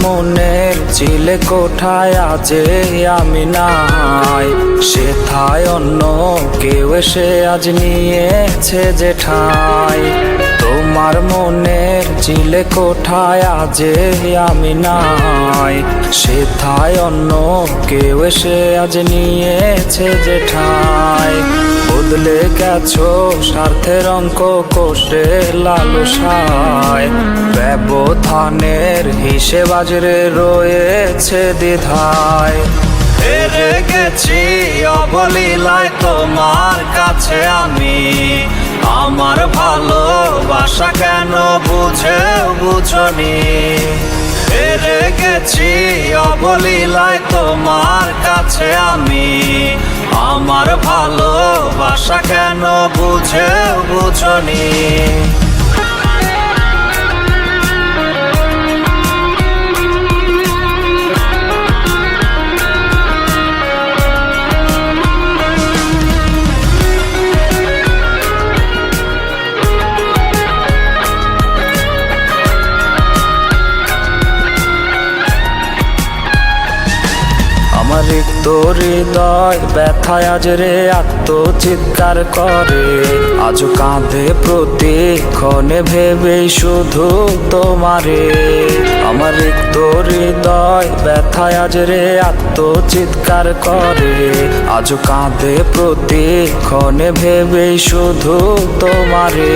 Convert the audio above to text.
মনের চিলে কোঠায় আজে আমি নাই, সেথায় অন্য কেউ এসে আজ নিয়েছে যে ঠাই। তোমার মনের চিলে কোঠায় আজে আমি নাই, সেথায় অন্য কেউ এসে আজ নিয়েছে যে ঠাই। বদলে গেছো স্বার্থের অঙ্ক কষে লালসায়, ব্যবধানের হিসেব আজরে রয়েছে দ্বিধায়। হেরে গেছি অবলীলায় তোমার কাছে আমি, আমার ভালোবাসা কেন বুঝনি। হেরে গেছি অবলীলায় তোমার কাছে আমি, আমার ভালোবাসা কেন বুঝনি। আমার রিক্ত হৃদয় ব্যথায় আজ রে আত্মচিৎকার করে, আজ কাঁধে প্রতিক্ষণে ভেবেই শুধু তোমারে। আমার রিক্ত হৃদয় ব্যথায় আজ রে আত্মচিৎকার করে, আজ কাঁধে প্রতিক্ষণে ভেবেই শুধু তোমারে।